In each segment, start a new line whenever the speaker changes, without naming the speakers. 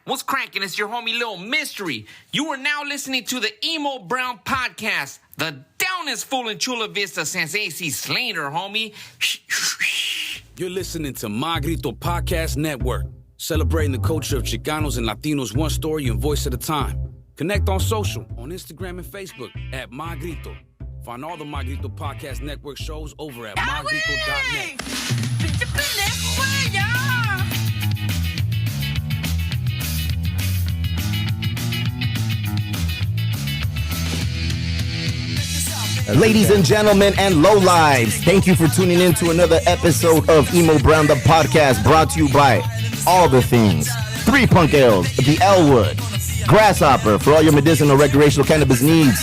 What's cracking? It's your homie Lil Mystery. You are now listening to the Emo Brown Podcast, the downest fool in Chula Vista since AC Slater, homie.
You're listening to My Grito Podcast Network, celebrating the culture of Chicanos and Latinos one story and voice at a time. Connect on social, on Instagram and Facebook at My Grito. Find all the My Grito Podcast Network shows over at mygrito.net.
Ladies and gentlemen and lowlives, thank you for tuning in to another episode of Emo Brown, the podcast, brought to you by all the things. 3 Punk Ales, the Elwood, Grasshopper, for all your medicinal recreational cannabis needs.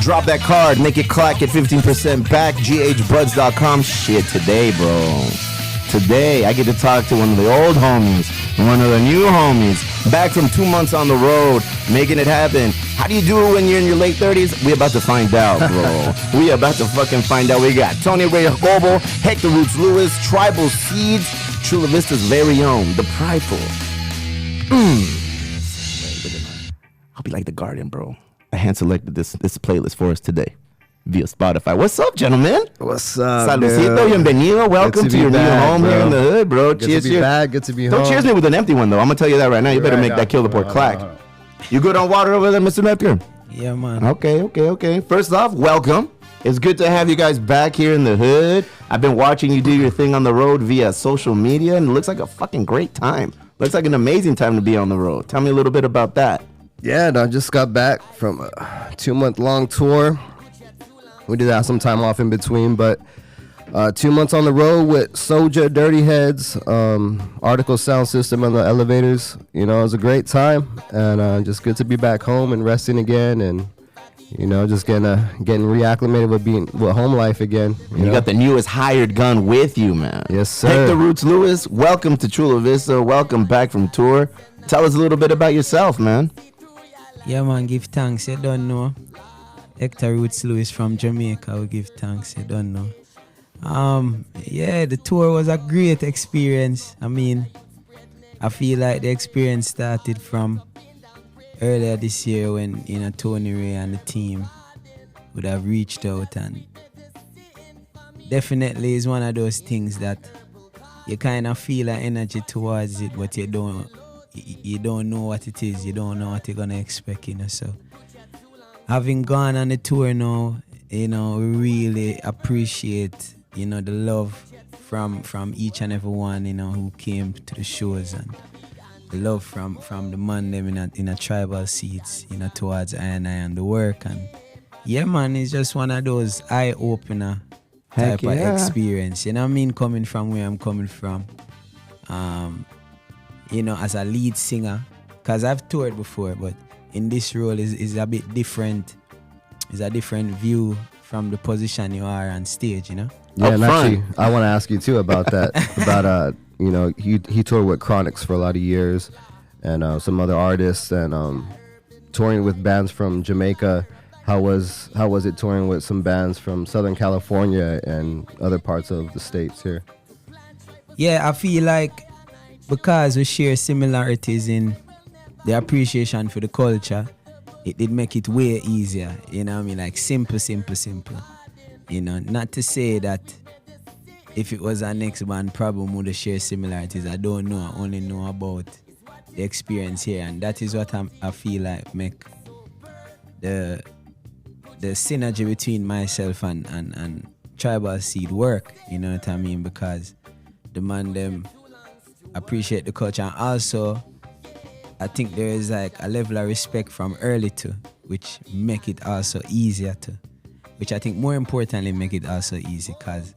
Drop that card, make it clack at 15% back, ghbuds.com. Shit, today, bro. Today, I get to talk to one of the old homies and one of the new homies. Back from 2 months on the road, making it happen. How do you do it when you're in your late 30s? We about to find out, bro. We about to fucking find out. We got Tony Ray Hector, Hector Roots Lewis, Tribal Seeds, Chula Vista's very own, the Prideful. Hope you like the garden, bro. I hand-selected this playlist for us today via Spotify. What's up, gentlemen?
What's up,
Saludcito,
dude?
bienvenido. Welcome to your new home here in the hood, bro.
Good
Cheers,
to be back. Good to be home.
Don't cheers me with an empty one, though. I'm going to tell you that right now. You better make that Kill the Pork clack. You good on water over there, Mr. Hector?
Yeah, man.
Okay. First off, welcome. It's good to have you guys back here in the hood. I've been watching you do your thing on the road via social media, and it looks like a fucking great time. Looks like an amazing time to be on the road. Tell me a little bit about that.
Yeah, I just got back from a 2-month-long tour. We did have some time off in between, but 2 months on the road with Soja, Dirty Heads, Article Sound System on the elevators. You know, it was a great time, and just good to be back home and resting again, and you know, just getting reacclimated with home life again.
You got the newest hired gun with you, man.
Yes, sir.
Hector Roots Lewis, welcome to Chula Vista. Welcome back from tour. Tell us a little bit about yourself, man.
Yeah, man, give thanks. You don't know. Hector Roots Lewis from Jamaica. We give thanks. You don't know. Yeah, the tour was a great experience. I mean, I feel like the experience started from earlier this year when, you know, Tony Ray and the team would have reached out, and definitely is one of those things that you kind of feel an energy towards it, but you don't know what it is. You don't know what you're gonna expect, you know. So having gone on the tour now, you know, we really appreciate, you know, the love from each and every one, you know, who came to the shows, and the love from the man them in a tribal seats, you know, towards I and the work. And yeah, man, it's just one of those eye-opener type of experience, you know what I mean, coming from where I'm coming from. You know, as a lead singer, because I've toured before, but in this role is a bit different. It's a different view from the position you are on stage, you know?
Yeah, and actually, I want to ask you too about that. About you know, he toured with Chronics for a lot of years, and some other artists, and touring with bands from Jamaica. How was it touring with some bands from Southern California and other parts of the states here?
Yeah, I feel like because we share similarities in the appreciation for the culture, it did make it way easier. You know what I mean? Like simple. You know, not to say that if it was our next band, problem would share similarities. I don't know. I only know about the experience here, and that is what I feel like make the synergy between myself and Tribal Seed work. You know what I mean? Because the man them appreciate the culture, and also I think there is like a level of respect from early to, which make it also easier to, which I think more importantly make it also easy, because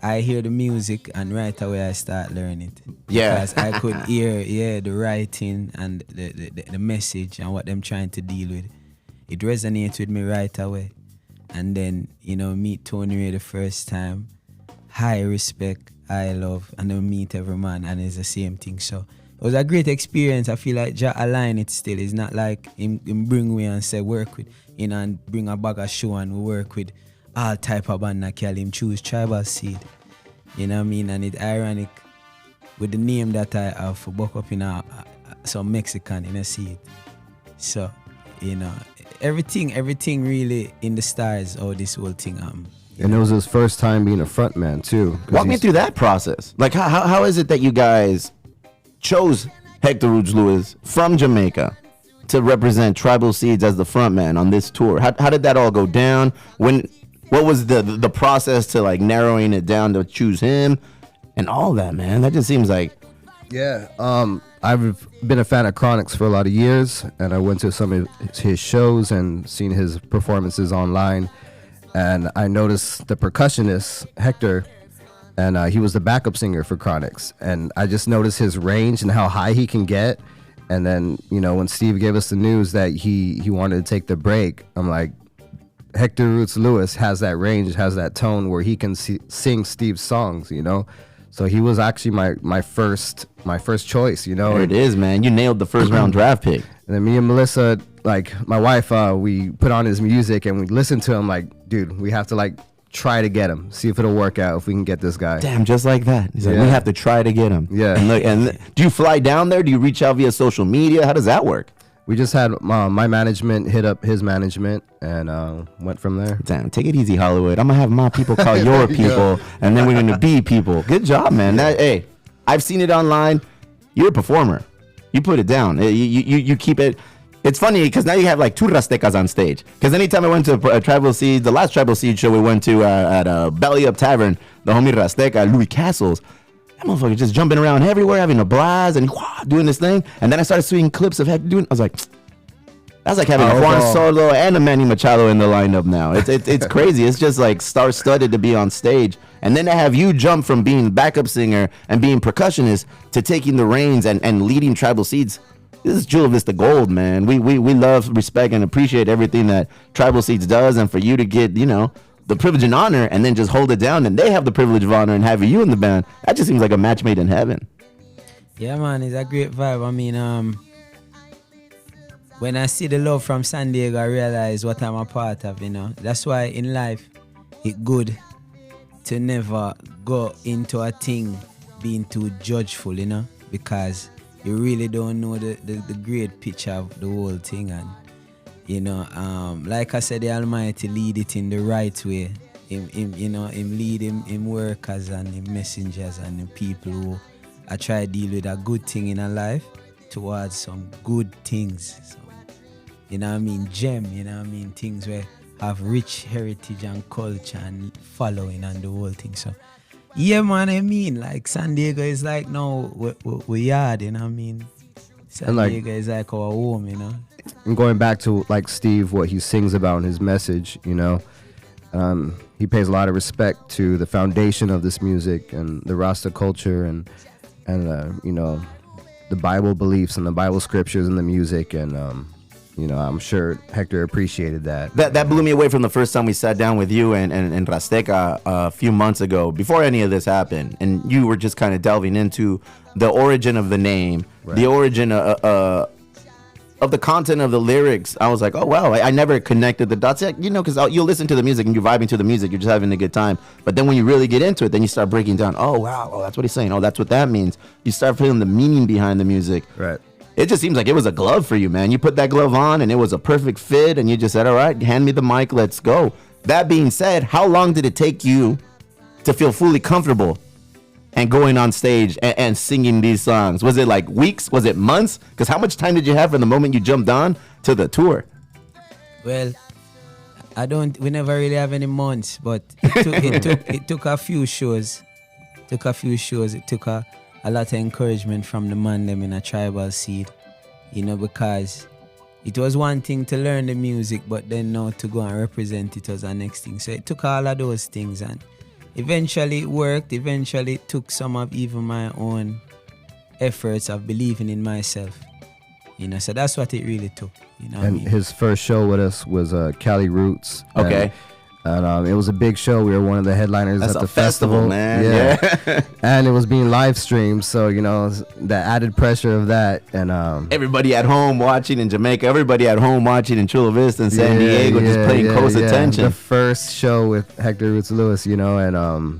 I hear the music and right away I start learning it.
Yeah.
Because I could hear the writing and the message and what them trying to deal with. It resonates with me right away. And then, you know, meet Tony Ray the first time, high respect, high love, and then meet every man, and it's the same thing. So it was a great experience. I feel like Jah align it still. It's not like him bring me and say work with, you know, and bring a bag of show and we work with all type of band that can him choose Tribal Seed. You know what I mean? And it's ironic with the name that I have for buck up in a some Mexican, you know, see it. So, you know, everything really in the stars, how this whole thing
And it was his first time being a frontman too.
Walk me through that process. Like, how is it that you guys chose Hector Roots Lewis from Jamaica to represent Tribal Seeds as the frontman on this tour? How did that all go down? What was the process to like narrowing it down to choose him and all that, man? That just seems like...
Yeah, I've been a fan of Chronix for a lot of years, and I went to some of his shows and seen his performances online, and I noticed the percussionist, Hector, and he was the backup singer for Chronix, and I just noticed his range and how high he can get, and then, you know, when Steve gave us the news that he wanted to take the break, I'm like, Hector Roots Lewis has that range, has that tone where he can sing Steve's songs, you know? So he was actually my first choice, you know.
There it is, man. You nailed the first round draft pick.
And then me and Melissa, like my wife, we put on his music and we listened to him. Like, dude, we have to like try to get him, see if it'll work out, if we can get this guy.
Damn, just like that. He's like,
Yeah.
we have to try to get him.
Yeah.
And look, and do you fly down there? Do you reach out via social media? How does that work?
We just had my management hit up his management and went from there.
Damn, take it easy, Hollywood. I'm gonna have my people call your people, and then we're gonna be people. Good job, man. Hey, I've seen it online. You're a performer. You put it down. You keep it. It's funny because now you have like two Rastecas on stage. Because anytime I went to a Tribal Seeds, the last Tribal Seeds show we went to at Belly Up Tavern, the homie Rasteca, Louis Castles, that motherfucker just jumping around everywhere, having a blast and doing this thing. And then I started seeing clips of Hector doing. I was like, that's like having Juan Solo and a Manny Machado in the lineup now. It's crazy. It's just like star-studded to be on stage. And then to have you jump from being backup singer and being percussionist to taking the reins and leading Tribal Seeds. This is Chula Vista Gold, man. We love, respect, and appreciate everything that Tribal Seeds does. And for you to get, you know, the privilege and honor and then just hold it down and they have the privilege of honor and having you in the band, that just seems like a match made in heaven.
Yeah, man, it's a great vibe. I mean, when I see the love from San Diego, I realize what I'm a part of, you know. That's why in life, it's good to never go into a thing being too judgeful, you know, because you really don't know the great picture of the whole thing. And, you know, like I said, the Almighty lead it in the right way. Him lead him workers and him messengers and the people who I try to deal with a good thing in a life towards some good things. So, you know what I mean, gem, you know what I mean, things where have rich heritage and culture and following and the whole thing. So, yeah, man, I mean, like San Diego is like now we yard, you know what I mean. San Diego is like our home, you know.
And going back to like Steve, what he sings about in his message, you know, he pays a lot of respect to the foundation of this music and the Rasta culture and you know, the Bible beliefs and the Bible scriptures and the music and you know, I'm sure Hector appreciated that.
That blew me away from the first time we sat down with you and Rasteca a few months ago, before any of this happened, and you were just kind of delving into the origin of the name, right. The origin of the content of the lyrics. I was like, oh wow, I never connected the dots. You know, because you'll listen to the music and you're vibing to the music, you're just having a good time. But then when you really get into it, then you start breaking down. Oh wow, oh that's what he's saying. Oh, that's what that means. You start feeling the meaning behind the music.
Right.
It just seems like it was a glove for you, man. You put that glove on and it was a perfect fit and you just said, all right, hand me the mic, let's go. That being said, how long did it take you to feel fully comfortable and going on stage and singing these songs? Was it like weeks? Was it months? Because how much time did you have from the moment you jumped on to the tour?
Well, we never really have any months, but it took a few shows. It took a lot of encouragement from the man them in a Tribal Seed, you know, because it was one thing to learn the music, but then now to go and represent it was the next thing. So it took all of those things and eventually it worked. Eventually it took some of even my own efforts of believing in myself, you know, so that's what it really took, you know.
And his first show with us was Cali Roots.
Okay.
And it was a big show. We were one of the headliners
That's
at the
festival, man. Yeah.
And it was being live streamed, so you know the added pressure of that. And
everybody at home watching in Jamaica, everybody at home watching in Chula Vista and San Diego, just paying close attention.
The first show with Hector Roots Lewis, you know, and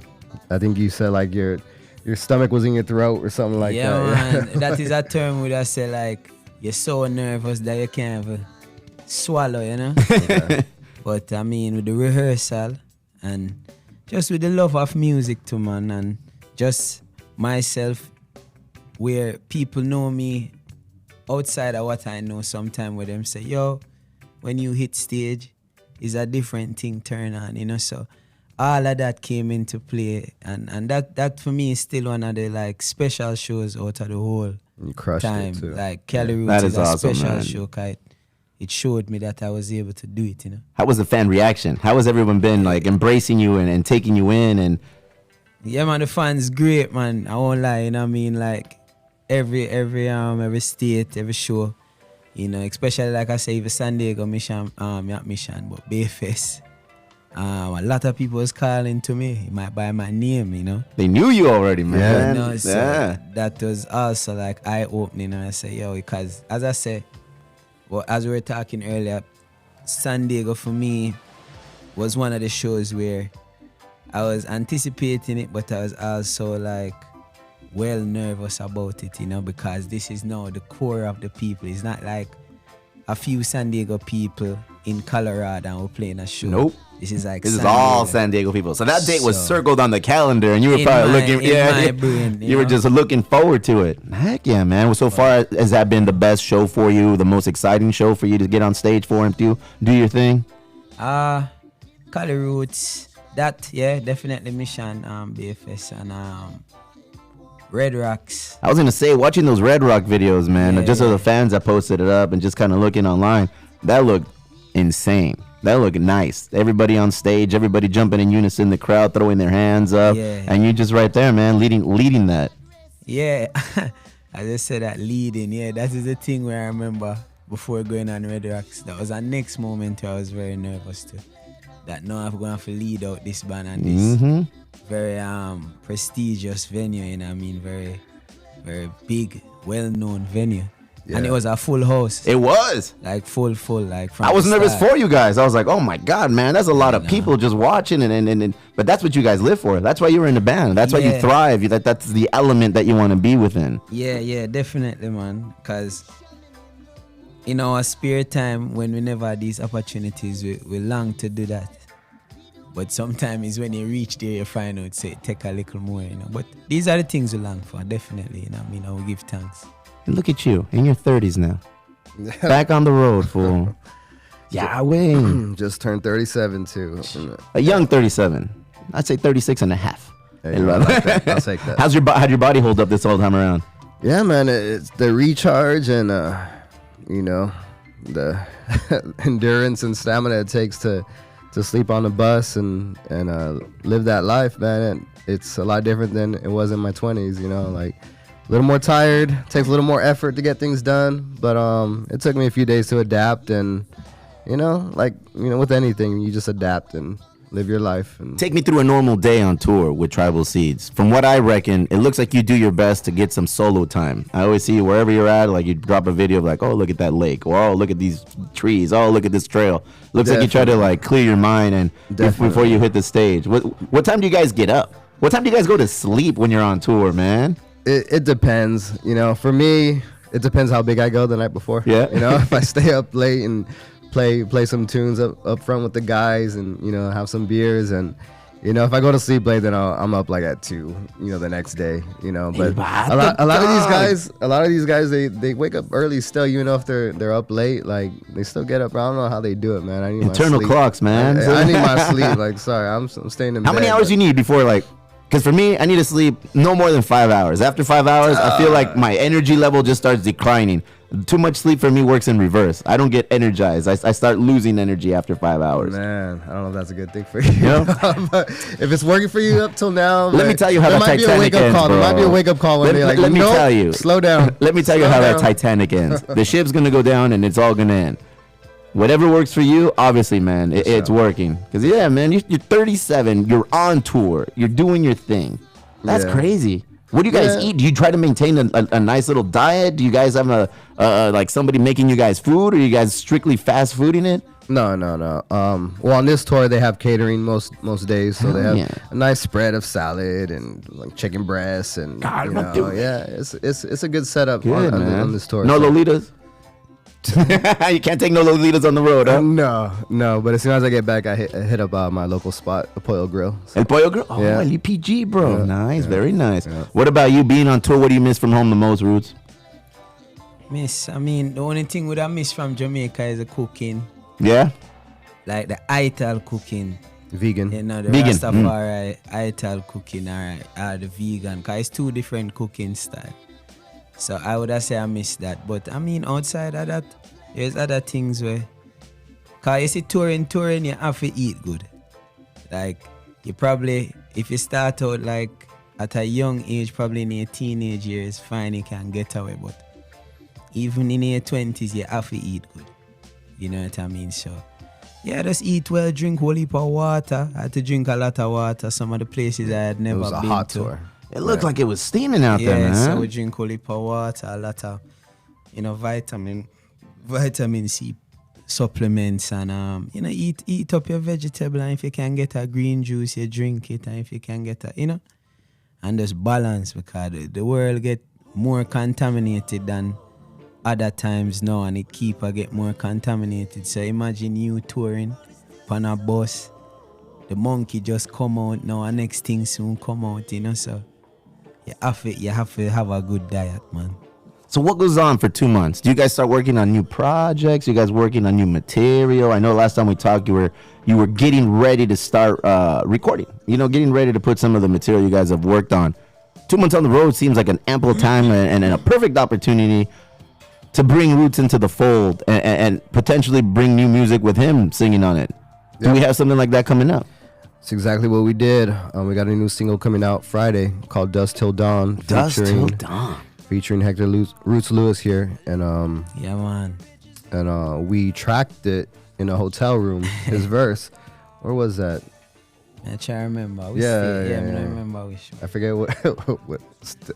I think you said like your your stomach was in your throat or something like
yeah,
that.
man. That is a term where I say like you're so nervous that you can't even swallow, you know.
Okay.
But I mean, with the rehearsal and just with the love of music too, man, and just myself, where people know me outside of what I know, sometime where them say, yo, when you hit stage, is a different thing turn on, you know. So all of that came into play, and that for me is still one of the like special shows out of the whole
You crushed
time.
it too.
Like Cali Roots
That
is
is
a
awesome,
special
man.
show, 'cause it showed me that I was able to do it, you know.
How was the fan reaction? How has everyone been like embracing you and taking you in? And
Yeah, man, the fans great, man. I won't lie, you know what I mean? Like every state, every show, you know, especially like I say, even San Diego mission, not mission, but Bayfest. A lot of people was calling to me. He might buy my name, you know.
they knew you already, man.
You know, so
Yeah.
that was also like eye-opening. And I say, yo, because as I said, well, as we were talking earlier, San Diego for me was one of the shows where I was anticipating it, but I was also like well nervous about it, you know, because this is now the core of the people. It's not like a few San Diego people in Colorado and we're playing a show.
Nope.
This is like
This is
San
all
Diego.
San Diego people. So that date was
So-
circled on the calendar, and you were
In
probably
my-
looking.
in
Yeah,
my brain,
you were
know?
just looking forward to it. Heck yeah, man. So far, has that been the best show for you? The most exciting show for you to get on stage for and do your thing?
Cali Roots, that, yeah, definitely Mission, BFS, and Red Rocks.
I was gonna say, watching those Red Rock videos, man.
Yeah,
just
yeah.
of the fans that posted it up and just kind of looking online, that looked insane. That looked nice. Everybody on stage, everybody jumping in unison, the crowd throwing their hands up,
Yeah.
and you just right there, man, leading that.
Yeah, I just said that leading, yeah, that is the thing where I remember before going on Red Rocks. That was our next moment where I was very nervous too. That now I'm going to have to lead out this band and this very prestigious venue, you know what I mean? Very, very big, well-known venue. And it was a full house.
It was.
Like full, like from
I was
the
nervous
start.
for you guys. I was like, oh my God, man, that's a lot of people just watching. And but that's what you guys live for. That's why you were in the band. That's why you
Yeah.
thrive. That's the element that you want to be within.
Yeah, definitely, man. Because in our spare time, when we never had these opportunities, we long to do that. But sometimes when you reach there, you find out, say, take a little more, you know. But these are the things we long for, definitely, you know what I mean? I will give thanks.
And look at you in your 30s now. Back on the road, fool. Yahweh.
Just turned 37 too.
A young 37. I'd say 36 and a half.
Hey, I'll take that.
How'd your body hold up this whole time around?
Yeah, man, it's the recharge and you know, the endurance and stamina it takes to sleep on the bus and live that life, man. And it's a lot different than it was in my 20s, you know, like a little more tired, takes a little more effort to get things done, but it took me a few days to adapt, and you know, like, you know, with anything, you just adapt and live your life. And
Take me through a normal day on tour with Tribal Seeds. From what I reckon, it looks like you do your best to get some solo time. I always see you wherever you're at, like you drop a video of like, oh, look at that lake, or oh, look at these trees, oh, look at this trail. Looks like you try to like clear your mind and before you hit the stage. What time do you guys get up? What time do you guys go to sleep when you're on tour, man?
It depends, you know. For me, it depends how big I go the night before.
Yeah.
You know, if I stay up late and play some tunes up front with the guys, and you know, have some beers, and you know, if I go to sleep late, then I'm up like at 2, you know, the next day, you know. But a lot of these guys they wake up early still, even though if they're up late, like they still get up. I don't know how they do it, man. I need
Internal
my sleep.
clocks, man.
I need my sleep. Like, sorry, I'm staying in bed.
How many hours
but-
do you need before, like, because for me, I need to sleep no more than 5 hours. After 5 hours, I feel like my energy level just starts declining. Too much sleep for me works in reverse. I don't get energized. I start losing energy after 5 hours.
Man, I don't know if that's a good thing for you.
Yeah.
But if it's working for you up till now,
Let me tell you how
there
the
might be a
Titanic
wake-up
ends,
call. There
bro.
might be a wake-up call one day. Like,
let me
nope,
tell you.
slow down.
Let me tell you
Slow
how that
down.
Titanic ends. The ship's gonna go down and it's all gonna end. Whatever works for you, obviously, man, it's working. Because yeah, man, you're 37. You're on tour. You're doing your thing. That's
Yeah.
crazy. What do you guys
Yeah.
eat? Do you try to maintain a nice little diet? Do you guys have like somebody making you guys food, or you guys strictly fast fooding it?
No. Well, on this tour they have catering most days, so they have a nice spread of salad and like chicken breasts and it's a good setup on this tour.
No Lolitas. You can't take no Lolitas on the road, huh?
No. But as soon as I get back, I hit up my local spot, the Pollo Grill.
El Pollo Grill? Oh, El UPG, bro. Nice, very nice. Yeah. What about you being on tour? What do you miss from home the most, Roots?
The only thing I miss from Jamaica is the cooking.
Yeah?
Like the Ital cooking.
Vegan.
The Rastafari Ital cooking, or the vegan. Because it's two different cooking styles. So I would say I miss that. But outside of that, there's other things where, cause you see touring, you have to eat good. Like you probably, if you start out like at a young age, probably in your teenage years, fine, you can get away. But even in your 20s, you have to eat good. You know what I mean? So yeah, just eat well, drink a whole heap of water. I had to drink a lot of water. Some of the places I had never been to. It was a hot tour.
It looked like it was steaming out there, man.
So we drink a whole heap of water, a lot of, vitamin C supplements, and eat up your vegetable. And if you can get a green juice, you drink it. And if you can get and just balance, because the world get more contaminated than other times now, and it get more contaminated. So imagine you touring on a bus, the monkey just come out now, and next thing soon come out, so you have to have a good diet, man.
So what goes on for 2 months? Do you guys start working on new projects? You guys working on new material? I know last time we talked, you were getting ready to start recording. Getting ready to put some of the material you guys have worked on. 2 months on the road seems like an ample time and a perfect opportunity to bring Roots into the fold and potentially bring new music with him singing on it. Do we have something like that coming up?
That's exactly what we did. We got a new single coming out Friday called Dusk Till Dawn. Featuring Hector Roots Lewis here. And
yeah, man.
And we tracked it in a hotel room, his verse. Where was that?
I try to remember.
I
remember which one.
I forget what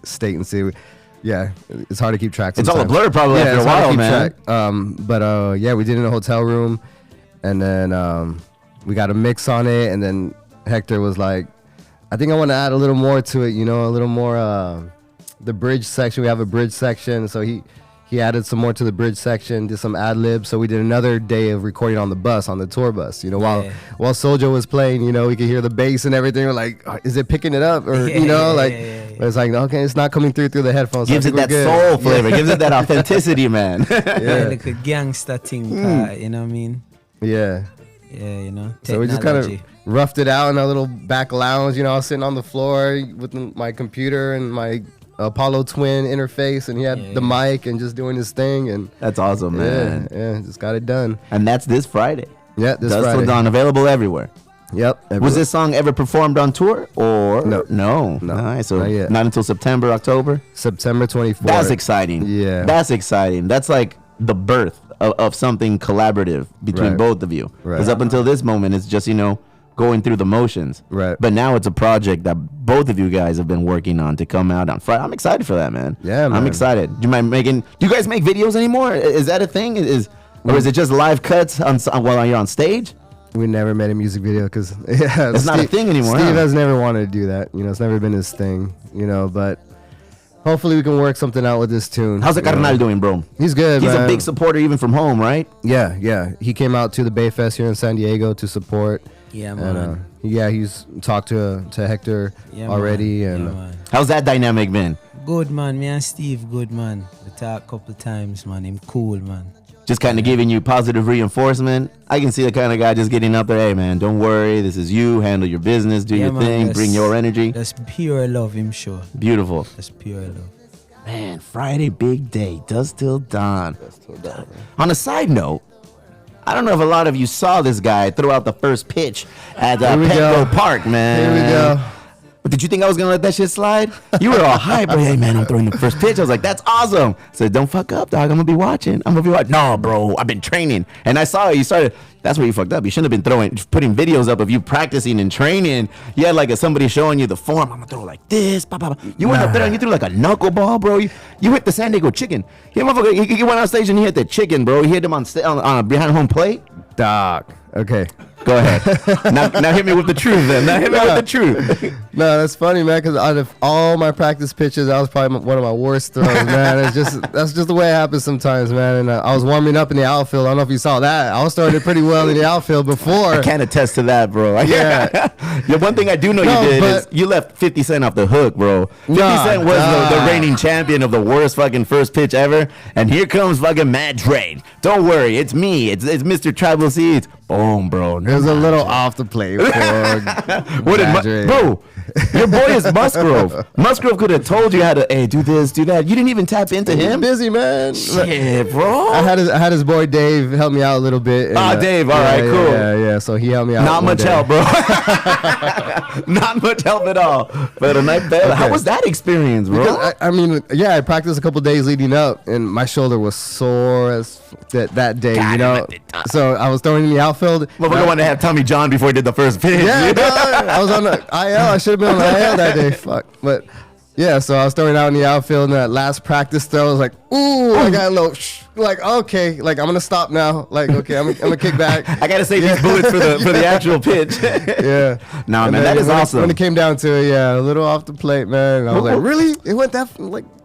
state and city. Yeah, it's hard to keep track
sometimes.
It's
all a blur probably after a while, man.
But we did it in a hotel room. And then we got a mix on it. And then Hector was like, I think I want to add a little more to it, a little more, the bridge section. We have a bridge section. So he added some more to the bridge section, did some ad libs. So we did another day of recording on the tour bus, while Soulja was playing, we could hear the bass and everything. We're like, is it picking it up? Or, it's like, okay, it's not coming through the headphones.
Gives it that soul flavor, gives it that authenticity, man.
Like a gangster thing, you know what I mean?
Yeah.
Yeah, technology.
So we just kind of roughed it out in a little back lounge. I was sitting on the floor with my computer and my Apollo Twin interface, and he had the mic and just doing his thing. And
that's awesome, man.
Yeah, just got it done.
And that's this Friday.
Yeah, this Friday.
Dusk Till Dawn, available everywhere.
Yep. Everywhere.
Was this song ever performed on tour or no? Nice. So not until September, October.
September 24th.
That's exciting.
Yeah,
that's exciting. That's like the birth of something collaborative between both of you. Because up until this moment, it's just going through the motions.
Right.
But now it's a project that both of you guys have been working on to come out on Friday. I'm excited for that, man.
Yeah, man.
I'm excited. Do you guys make videos anymore? Is that a thing? Or is it just live cuts while you're on stage?
We never made a music video because
it's not a thing anymore.
Steve has never wanted to do that. It's never been his thing. But hopefully we can work something out with this tune.
How's the Carnal doing, bro?
He's good,
man.
He's
a big supporter even from home, right?
Yeah. He came out to the Bay Fest here in San Diego to support.
Yeah, man.
And, he's talked to Hector already.
Man.
And
how's that dynamic been?
Good, man. Me and Steve, good, man. We talked a couple times, man. Him cool, man.
Just kind of giving you positive reinforcement. I can see the kind of guy just getting up there. Hey, man, don't worry. This is you. Handle your business. Do your thing. Bring your energy.
That's pure love, him sure.
Beautiful.
That's pure love.
Man, Friday, big day. Dusk Till Dawn. On a side note, I don't know if a lot of you saw this guy throw out the first pitch at Petco Park, man.
Here we go.
But did you think I was going to let that shit slide? You were all hype. Hey, man, I'm throwing the first pitch. I was like, that's awesome. I said, don't fuck up, dog. I'm going to be watching. No, bro, I've been training. And I saw you started. That's where you fucked up. You shouldn't have been putting videos up of you practicing and training. You had like somebody showing you the form. I'm going to throw like this. You went up there and you threw like a knuckleball, bro. You hit the San Diego chicken. He went on stage and he hit the chicken, bro. He hit him on behind home plate.
Dog. Okay.
Go ahead. now hit me with the truth then. Now hit me with the truth.
No, that's funny, man, because out of all my practice pitches, that was probably one of my worst throws, man. That's just the way it happens sometimes, man. And I was warming up in the outfield. I don't know if you saw that. I was starting it pretty well in the outfield before.
I can't attest to that, bro.
Yeah.
The one thing I do know you did is you left 50 Cent off the hook, bro. 50 Cent was the reigning champion of the worst fucking first pitch ever. And here comes fucking Matt Trade. Don't worry, it's me. It's Mr. Tribal Seeds. Boom, bro.
It was a little off the plate.
What did bro? Your boy is Musgrove. Musgrove could have told you how to, hey, do this, do that. You didn't even tap into him.
Busy, man.
Shit, bro.
I had his boy Dave help me out a little bit. And,
Dave. All right, cool.
Yeah. So he helped me out.
Not much help, bro. Not much help at all. But a night better. Okay. How was that experience, bro?
Because I practiced a couple days leading up, and my shoulder was sore as that day, you know. So I was throwing in the outfield.
Well, we wanted to have Tommy John before he did the first pitch.
Yeah, I was on the IL. I should have been on the IL that day. Fuck. But yeah, so I was throwing out in the outfield, and that last practice throw, I was like, ooh, I got a little, okay, I'm gonna stop now. Okay, I'm gonna kick back.
I gotta save these bullets for the actual pitch.
Yeah.
No, man, that is awesome.
When it came down to it, a little off the plate, man. I was like, really? It went that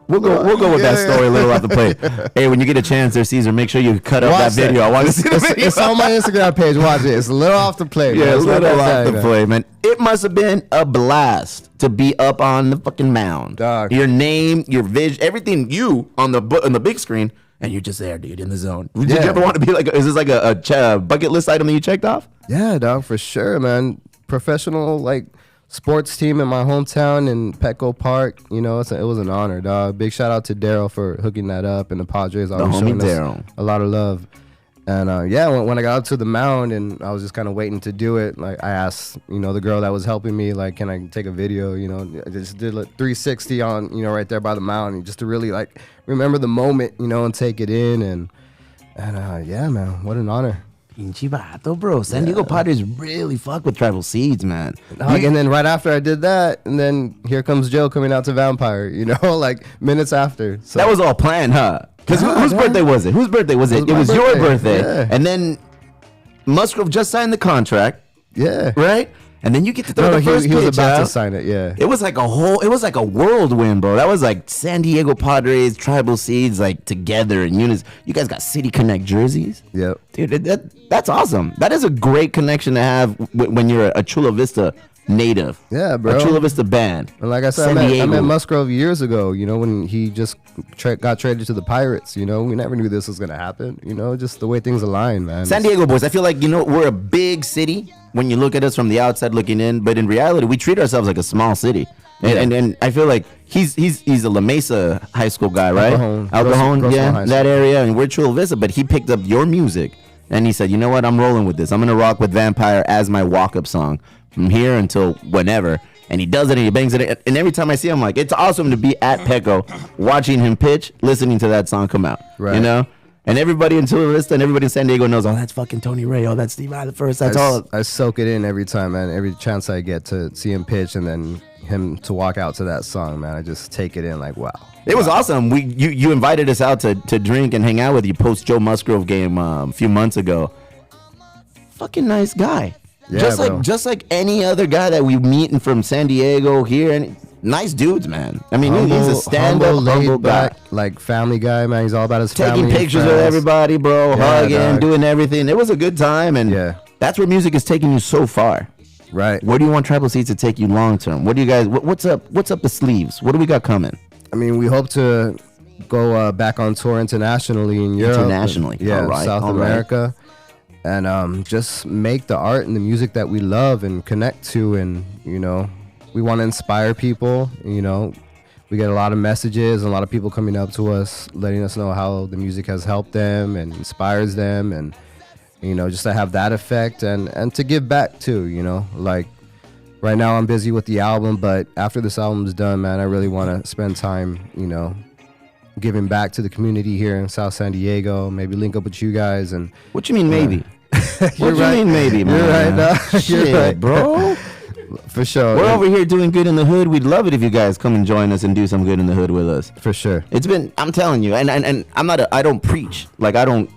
We'll go with that story a little off the plate. Hey, when you get a chance there, Caesar, make sure you cut up that video. I want to see the video.
It's on my Instagram page. Watch it. It's a little off the plate.
Yeah, a little off the plate, man. It must have been a blast to be up on the fucking mound.
Dog.
Your name, your vision, everything you on the big screen, and you're just there, dude, in the zone. Did you ever want to be like, is this like a bucket list item that you checked off?
Yeah, dog, for sure, man. Professional, sports team in my hometown in Petco Park. You know, it was an honor, dog. Big shout out to Daryl for hooking that up, and the Padres always showing us a lot of love. And when I got up to the mound and I was just kind of waiting to do it, I asked, the girl that was helping me, can I take a video? I just did 360 on, right there by the mound, just to really remember the moment, and take it in. And yeah, man, what an honor.
Pinche vato, bro. San Diego Padres really fuck with Tribal Seeds, man.
And then right after I did that, and then here comes Joe coming out to Vampire, minutes after. So.
That was all planned, huh? Because whose birthday was it? Whose birthday was it? It was your birthday.
Yeah.
And then Musgrove just signed the contract.
Yeah.
Right? And then you get to throw the first pitch.
He was about to sign it, yeah.
It was like a whirlwind, bro. That was like San Diego Padres, Tribal Seeds, together in unison. You guys got City Connect jerseys.
Yep.
Dude, that's awesome. That is a great connection to have when you're a Chula Vista native.
Yeah, bro.
A Chula Vista band.
And like I said, I met Musgrove years ago, when he just got traded to the Pirates. We never knew this was going to happen. Just the way things align, man.
San Diego boys, I feel like, we're a big city when you look at us from the outside looking in, but in reality, we treat ourselves like a small city. And I feel like he's a La Mesa high school guy, right? El Cajon, yeah, that area, and we're Chula Vista, but he picked up your music, and he said, you know what, I'm rolling with this. I'm going to rock with Vampire as my walk-up song from here until whenever. And he does it, and he bangs it, and every time I see him, I'm like, it's awesome to be at Petco, watching him pitch, listening to that song come out,
right.
And everybody in Chula Vista and everybody in San Diego knows, that's fucking Tony Ray. Oh, that's Steve I the first. That's all.
I soak it in every time, man. Every chance I get to see him pitch and then him to walk out to that song, man. I just take it in wow.
It was awesome. You invited us out to drink and hang out with you post Joe Musgrove game a few months ago. Fucking nice guy.
Yeah,
just like any other guy that we meet from San Diego here, and nice dudes, man. I mean, he's a stand-up, humble guy,
family guy, man. He's all about his family.
Taking pictures with everybody, bro. Hugging, doing everything. It was a good time, and that's where music is taking you so far.
Right.
Where do you want Tribal Seeds to take you long term? What do you guys? What's up? What's up the sleeves? What do we got coming?
I mean, we hope to go back on tour internationally in Europe.
Internationally,
South America. And just make the art and the music that we love and connect to, and we want to inspire people. We get a lot of messages and a lot of people coming up to us letting us know how the music has helped them and inspires them, and just to have that effect and to give back too. Right now I'm busy with the album, but after this album is done, man, I really want to spend time giving back to the community here in South San Diego. Maybe link up with you guys. And
what you mean maybe?
What you mean maybe, man? You're right, no.
Shit,
you're right,
bro.
For sure.
We're over here doing good in the hood. We'd love it if you guys come and join us and do some good in the hood with us.
For sure.
It's been, I'm telling you, and I'm not, I don't preach. I don't,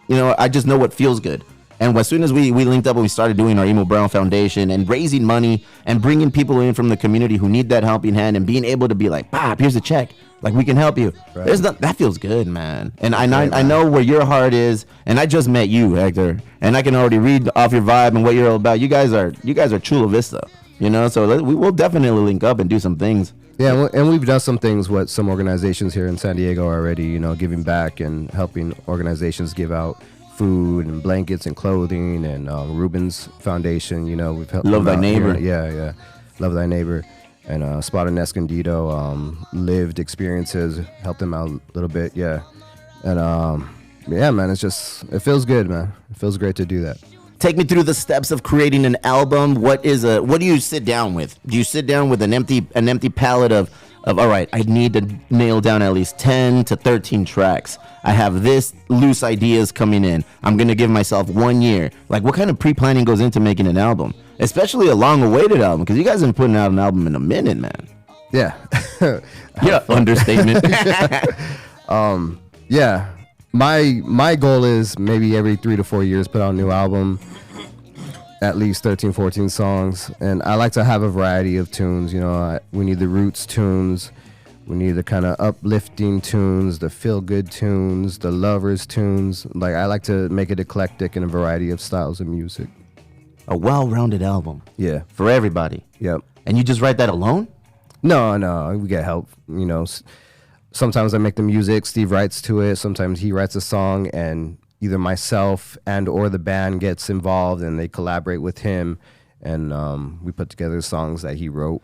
I just know what feels good. And as soon as we linked up and we started doing our Emo Brown Foundation and raising money and bringing people in from the community who need that helping hand and being able to be like, Bob, here's a check. Like, we can help you.
Right.
That feels good, man. And I know where your heart is. And I just met you, Hector. And I can already read off your vibe and what you're all about. You guys are Chula Vista, you know? So we will definitely link up and do some things.
Yeah, and we've done some things with some organizations here in San Diego already, you know, giving back and helping organizations give out food and blankets and clothing, and Ruben's Foundation, you know, we've helped
Love Thy Neighbor.
Here. Yeah, Love Thy Neighbor. And Spot and Escondido, lived experiences, helped them out a little bit, yeah. And yeah, man, it feels good, man. It feels great to do that.
Take me through the steps of creating an album. What do you sit down with? Do you sit down with an empty palette of all right, I need to nail down at least 10 to 13 tracks. I have this loose ideas coming in. I'm going to give myself 1 year. Like, what kind of pre-planning goes into making an album? Especially a long-awaited album, because you guys have been putting out an album in a minute, man.
Yeah.
Yeah, understatement.
Yeah. My goal is maybe every 3 to 4 years put out a new album, at least 13, 14 songs. And I like to have a variety of tunes. You know, we need the roots tunes. We need the kind of uplifting tunes, the feel-good tunes, the lovers tunes. Like, I like to make it eclectic in a variety of styles of music.
A well-rounded album.
Yeah.
For everybody.
Yep.
And you just write that alone?
No, we get help. You know, sometimes I make the music, Steve writes to it. Sometimes he writes a song, and either myself and or the band gets involved, and they collaborate with him, and we put together songs that he wrote.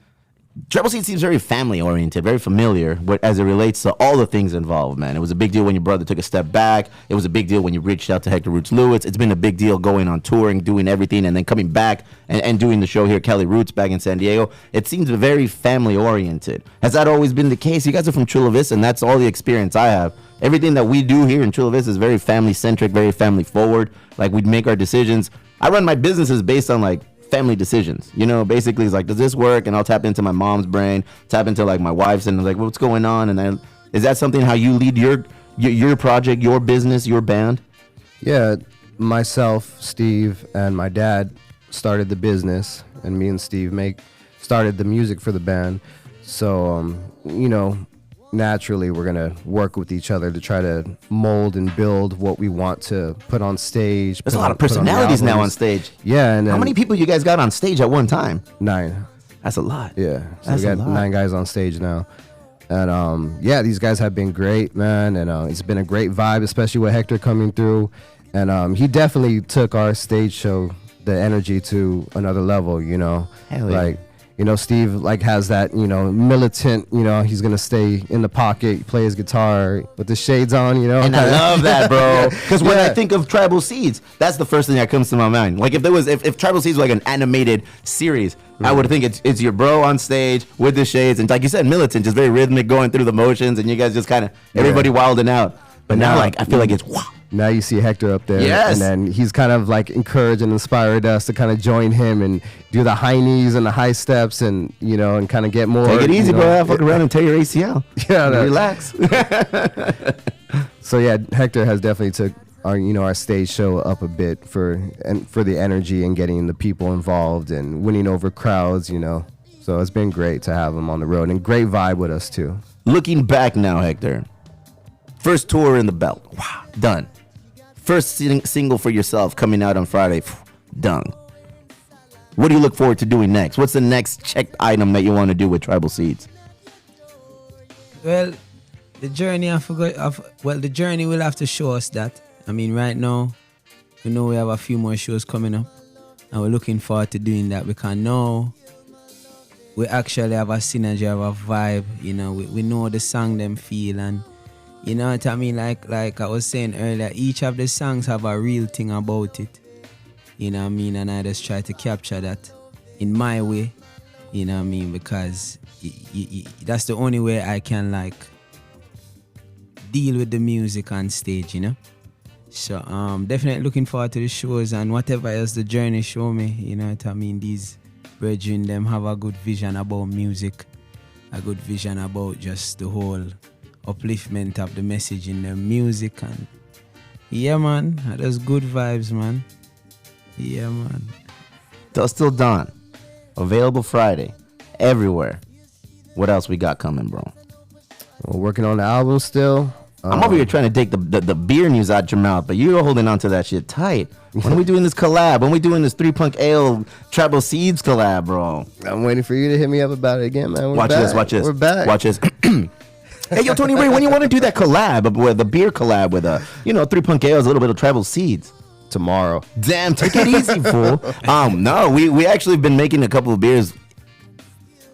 Treble Seed seems very family-oriented, very familiar as it relates to all the things involved, man. It was a big deal when your brother took a step back. It was a big deal when you reached out to Hector Roots Lewis. It's been a big deal going on touring, doing everything, and then coming back and doing the show here, Kelly Roots, back in San Diego. It seems very family-oriented. Has that always been the case? You guys are from Chula Vista, and that's all the experience I have. Everything that we do here in Chula Vista is very family-centric, very family-forward. Like, we'd make our decisions. I run my businesses based on, like, family decisions, you know. Basically it's like, does this work? And I'll tap into my mom's brain, tap into like my wife's, and like, what's going on? And then, is that something how you lead your project, your business, your band?
Yeah, myself, Steve, and my dad started the business, and me and Steve started the music for the band. So you know, naturally we're gonna work with each other to try to mold and build what we want to put on stage.
There's a lot of personalities now on stage.
Yeah, and
how many people you guys got on stage at one time?
9.
That's a lot.
Yeah, so we got 9 guys on stage now. And yeah, these guys have been great, man, and it's been a great vibe, especially with Hector coming through. And he definitely took our stage show, the energy, to another level, you know.
Hell yeah.
Like, you know, Steve like has that, you know, militant, you know, he's gonna stay in the pocket, play his guitar with the shades on, you know.
And I love that, bro. Because when I think of Tribal Seeds, that's the first thing that comes to my mind. Like, if Tribal Seeds was like an animated series, I would think it's your bro on stage with the shades, and like you said, militant, just very rhythmic, going through the motions, and you guys just kind of everybody wilding out. But now, like, I feel like it's wow.
Now you see Hector up there,
yes.
And then he's kind of like encouraged and inspired us to kind of join him and do the high knees and the high steps, and you know, and kind of get more.
Take it easy, bro. Have fuck around and tear your ACL.
Yeah,
relax.
So yeah, Hector has definitely took our stage show up a bit for the energy and getting the people involved and winning over crowds, you know. So it's been great to have him on the road, and great vibe with us too.
Looking back now, Hector, first tour in the belt, wow, done. First single for yourself coming out on Friday, done. What do you look forward to doing next? What's the next checked item that you want to do with Tribal Seeds?
Well, the journey the journey will have to show us that. I mean, right now, we know we have a few more shows coming up, and we're looking forward to doing that, because now we actually have a synergy, have a vibe, you know. We know the song them feel, and you know what I mean? Like I was saying earlier, each of the songs have a real thing about it. You know what I mean? And I just try to capture that in my way. You know what I mean? Because that's the only way I can like deal with the music on stage, you know? So definitely looking forward to the shows and whatever else the journey show me. You know what I mean? These brethren, them have a good vision about music, a good vision about just the whole upliftment of the message in the music, and yeah, man, that's good vibes, man. Yeah, man.
Dusk Till Dawn. Available Friday. Everywhere. What else we got coming, bro?
We're working on the album still.
I'm over here trying to take the beer news out your mouth, but you're holding on to that shit tight. When are we doing this collab? When are we doing this 3 Punk Ale Tribal Seeds collab, bro?
I'm waiting for you to hit me up about it again, man.
Watch this.
We're back.
Watch this. Hey, yo, Tony Ray, when you want to do that collab, with the beer collab with 3 Punk Ales, a little bit of Tribal Seeds?
Tomorrow.
Damn, take it easy, fool. No, we actually been making a couple of beers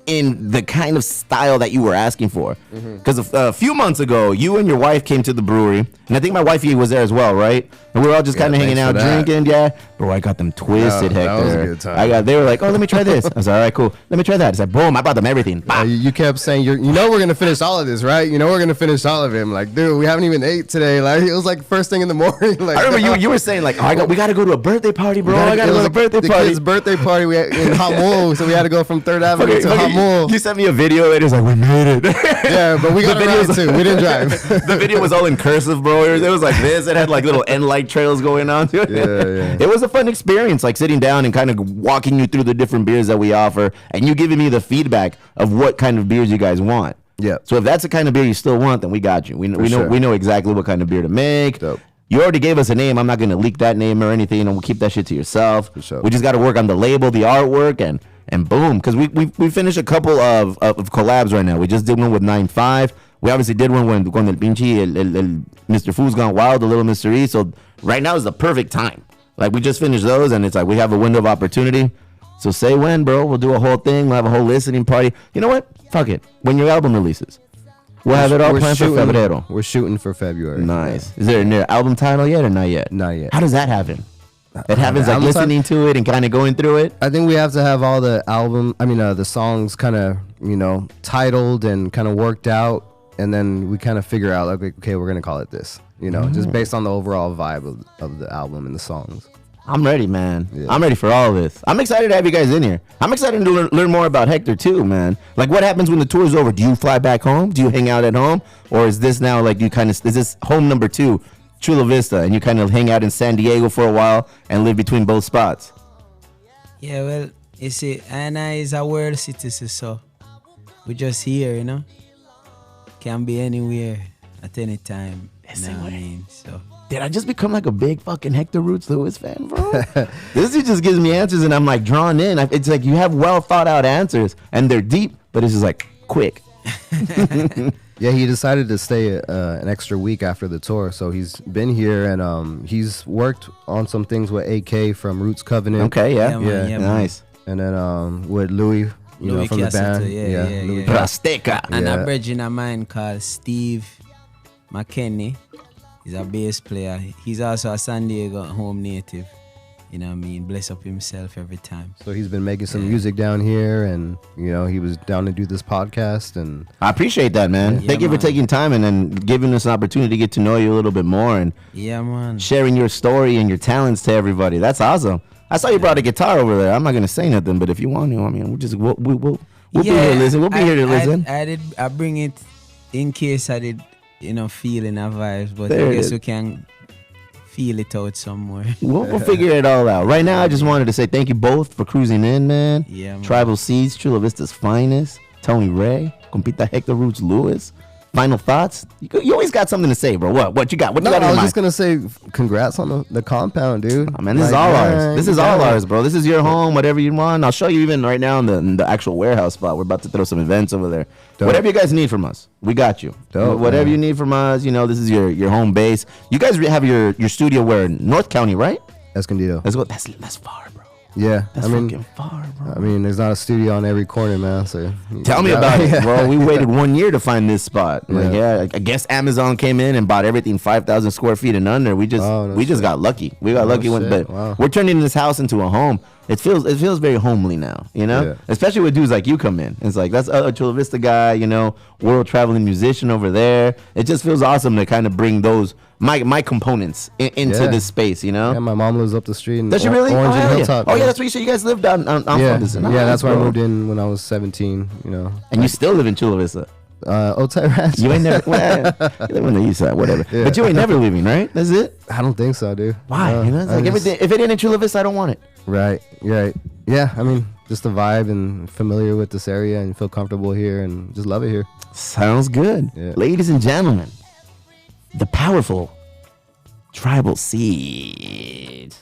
in the kind of style that you were asking for. Because a few months ago, you and your wife came to the brewery, and I think my wifey was there as well, right? And we were all just kind of hanging out, drinking, Bro, I got them twisted, Hector.
That was a good time.
They were like, oh, let me try this. I was like, all right, cool. Let me try that. It's like, boom, I bought them everything.
You kept saying, we're going to finish all of this, right? We're going to finish all of it. I'm like, dude, we haven't even ate today. Like, it was like first thing in the morning. Like,
I remember you were saying, like, we got to go to a birthday party, bro. I got to go to a birthday party.
The kid's birthday party in Hamul, so we had to go from 3rd Avenue to Hamul.
You sent me a video, and it was like, we made it.
Yeah, but we got a ride too. We didn't drive.
The video was all in cursive, bro. It was like this. It had like little end light trails going on.
Yeah.
It was a fun experience, like sitting down and kind of walking you through the different beers that we offer, and you giving me the feedback of what kind of beers you guys want.
Yeah.
So if that's the kind of beer you still want, then we got you. We know exactly what kind of beer to make.
Dope.
You already gave us a name. I'm not going to leak that name or anything, and we'll keep that shit to yourself.
For sure.
We just got to work on the label, the artwork, and boom. Because we finished a couple of collabs right now. We just did one with 9-5. We obviously did one when el pinche el Mr. Food's Gone Wild, the Little Mr. E. So right now is the perfect time. Like, we just finished those, and it's like we have a window of opportunity. So say when, bro. We'll do a whole thing. We'll have a whole listening party. You know what? Fuck it. When your album releases, we'll have it all planned for Febrero.
We're shooting for February.
Nice. Is there an album title yet or not yet?
Not yet.
How does that happen? It happens like listening to it and kind of going through it?
I think we have to have all the the songs kind of, titled and kind of worked out. And then we kind of figure out, like, okay, we're going to call it this, just based on the overall vibe of the album and the songs.
I'm ready, man.
Yeah.
I'm ready for all of this. I'm excited to have you guys in here. I'm excited to learn more about Hector, too, man. Like, what happens when the tour is over? Do you fly back home? Do you hang out at home? Or is this now, like, is this home number 2, Chula Vista, and you kind of hang out in San Diego for a while and live between both spots?
Yeah, well, you see, Anna is a world citizen, so we're just here, Can be anywhere at any time. You know what I mean? So
did I just become like a big fucking Hector Roots Lewis fan, bro? This just gives me answers, and I'm like drawn in. It's like you have well thought out answers, and they're deep, but it's just like quick.
Yeah, he decided to stay an extra week after the tour, so he's been here, and he's worked on some things with AK from Roots Covenant.
Okay, yeah,
nice. And then with Louis.
Louis
from the band.
Louis
Rasteca.
And a brethren of mine called Steve Mckenney. He's a bass player. He's also a San Diego home native. You know what I mean? Bless up himself every time.
So he's been making some music down here, and he was down to do this podcast, and
I appreciate that, man. Thank you for taking time and then giving us an opportunity to get to know you a little bit more and sharing your story and your talents to everybody. That's awesome. I saw you brought a guitar over there. I'm not gonna say nothing, but if you want to, I mean, we'll be here to listen. We'll be here to listen.
I bring it in case I did, feeling our vibes, but
there
I guess we can feel it out somewhere.
We'll figure it all out. Right now, I just wanted to say thank you both for cruising in, man.
Yeah, man.
Tribal Seeds, Chula Vista's finest. Tony Ray, Compita Hector Roots Lewis. Final thoughts? You always got something to say, bro. What you got? What you got in
I
your
was
mind?
just gonna say congrats on the compound, dude.
Oh, man, this is all ours. This is all ours, bro. This is your home. Whatever you want, I'll show you even right now in the actual warehouse spot. We're about to throw some events over there. Dope. Whatever you guys need from us, we got you.
Dope,
whatever
man.
you need from us, this is your home base. You guys have your studio where in North County, right?
Escondido.
Let's go. That's far, bro.
Yeah,
That's fucking far, bro.
I mean, there's not a studio on every corner, man. So
tell me about it, bro. We waited 1 year to find this spot. Like, I guess Amazon came in and bought everything 5,000 square feet and under. We just got lucky. We got lucky but we're turning this house into a home. It feels very homely now, Especially with dudes like you come in. It's like that's a Chula Vista guy, world traveling musician over there. It just feels awesome to kind of bring those my components into this space,
Yeah, my mom lives up the street in
Does she really?
Orange and Hilltop.
Oh yeah, that's what you said. You guys lived on
yeah,
Ferguson.
yeah, that's where I moved in when I was 17.
And you still live in Chula Vista.
Otay Ranch.
You ain't never. Well, you live on the east side, whatever.
Yeah.
But you ain't never leaving, right? That's it.
I don't think so, dude.
Why?
No,
You know, it's
I
like
just-
everything. If it ain't in Chula Vista, I don't want it.
Right. Yeah, I mean, just the vibe and familiar with this area and feel comfortable here and just love it here.
Sounds good.
Yeah.
Ladies and gentlemen, the powerful tribal seed.